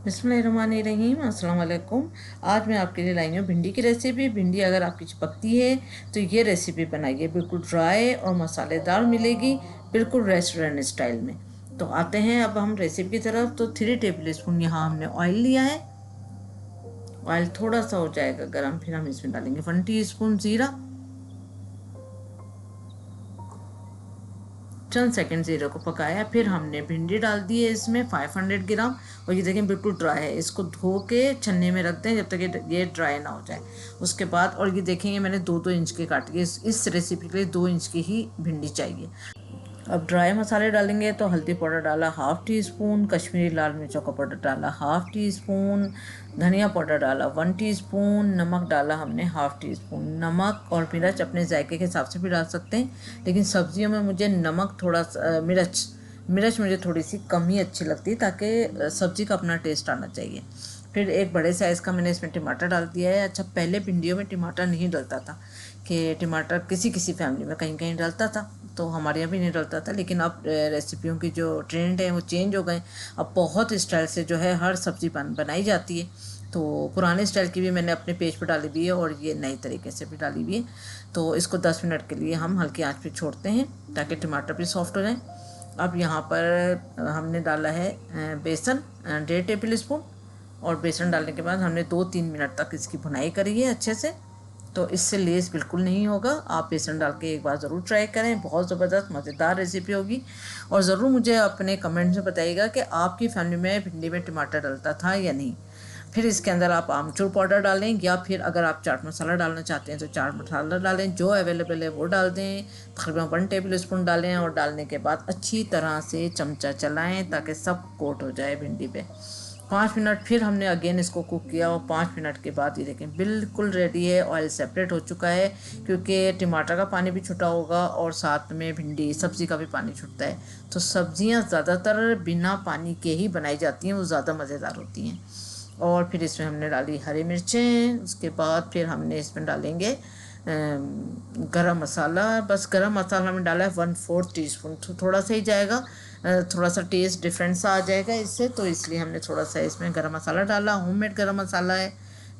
बिस्मिल्लाहिर्रहमानिर्रहीम, अस्सलाम वालेकुम। आज मैं आपके लिए लाई हूँ भिंडी की रेसिपी। भिंडी अगर आपकी चिपकती है तो ये रेसिपी बनाइए, बिल्कुल ड्राई और मसालेदार मिलेगी, बिल्कुल रेस्टोरेंट स्टाइल में। तो आते हैं अब हम रेसिपी की तरफ। तो 3 टेबल स्पून यहाँ हमने ऑयल लिया है। ऑयल थोड़ा सा हो जाएगा गर्म, फिर हम इसमें डालेंगे 1 टीस्पून ज़ीरा, चंद सेकंड ज़ीरे को पकाया, फिर हमने भिंडी डाल दी है इसमें 500 ग्राम। और ये देखें बिल्कुल ड्राई है, इसको धो के छन्ने में रख दें जब तक ये ड्राई ना हो जाए। उसके बाद और ये देखेंगे मैंने 2-2 इंच के काट के, इस रेसिपी के लिए 2 इंच की ही भिंडी चाहिए। अब ड्राई मसाले डालेंगे तो हल्दी पाउडर डाला 1/2 टीस्पून, कश्मीरी लाल मिर्चों का पाउडर डाला 1/2 टीस्पून, धनिया पाउडर डाला 1 टीस्पून, नमक डाला हमने 1/2 टीस्पून। नमक और मिर्च अपने जायके के हिसाब से भी डाल सकते हैं, लेकिन सब्जियों में मुझे नमक थोड़ा सा, मिर्च मुझे थोड़ी सी कम ही अच्छी लगती है, ताकि सब्ज़ी का अपना टेस्ट आना चाहिए। फिर एक बड़े साइज़ का मैंने इसमें टमाटर डाल दिया है। अच्छा, पहले भिंडियों में टमाटर नहीं डलता था, कि टमाटर किसी किसी फैमिली में कहीं कहीं डलता था, तो हमारे यहाँ भी नहीं डलता था। लेकिन अब रेसिपियों की जो ट्रेंड है वो चेंज हो गए। अब बहुत स्टाइल से जो है हर सब्ज़ी बनाई जाती है। तो पुराने स्टाइल की भी मैंने अपने पेज पर डाली हुई है और ये नई तरीके से भी डाली हुई है। तो इसको 10 मिनट के लिए हम हल्की आंच पे छोड़ते हैं ताकि टमाटर भी सॉफ्ट हो जाए। अब यहाँ पर हमने डाला है बेसन 1.5 टेबल स्पून, और बेसन डालने के बाद हमने 2-3 मिनट तक इसकी भुनाई करी है अच्छे से। तो इससे लेस बिल्कुल नहीं होगा। आप बेसन डाल के एक बार ज़रूर ट्राई करें, बहुत ज़बरदस्त मज़ेदार रेसिपी होगी। और ज़रूर मुझे अपने कमेंट्स में बताइएगा कि आपकी फैमिली में भिंडी में टमाटर डलता था या नहीं। फिर इसके अंदर आप आमचूर पाउडर डालें, या फिर अगर आप चाट मसाला डालना चाहते हैं तो चाट मसाला डालें, जो अवेलेबल है वो डाल दें। तकरीबन 1 टेबल स्पून डालें और डालने के बाद अच्छी तरह से चमचा चलाएं ताकि सब कोट हो जाए भिंडी पे। 5 मिनट फिर हमने अगेन इसको कुक किया, और 5 मिनट के बाद ये देखें बिल्कुल रेडी है। ऑयल सेपरेट हो चुका है, क्योंकि टमाटर का पानी भी छूटा होगा और साथ में भिंडी सब्ज़ी का भी पानी छूटता है। तो सब्ज़ियाँ ज़्यादातर बिना पानी के ही बनाई जाती हैं, वो ज़्यादा मज़ेदार होती हैं। और फिर इसमें हमने डाली हरी मिर्चें। उसके बाद फिर हमने इसमें डालेंगे गरम मसाला। बस गरम मसाला में डाला है 1/4 टीस्पून, तो थोड़ा सा ही जाएगा, थोड़ा सा टेस्ट डिफरेंट सा आ जाएगा इससे, तो इसलिए हमने थोड़ा सा इसमें गरम मसाला डाला। होममेड गरम मसाला है,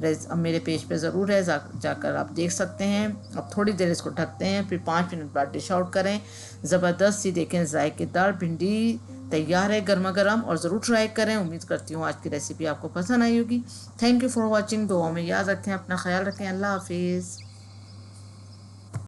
अब मेरे पेज पे ज़रूर है, जाकर आप देख सकते हैं। अब थोड़ी देर इसको ढकते हैं, फिर 5 मिनट बाद डिश आउट करें। ज़बरदस्त सी देखें जायकेदार भिंडी तैयार है गर्मा गर्म, और ज़रूर ट्राई करें। उम्मीद करती हूँ आज की रेसिपी आपको पसंद आई होगी। Thank you for watching. दुआ में याद रखें, अपना ख्याल रखें। अल्लाह हाफिज़।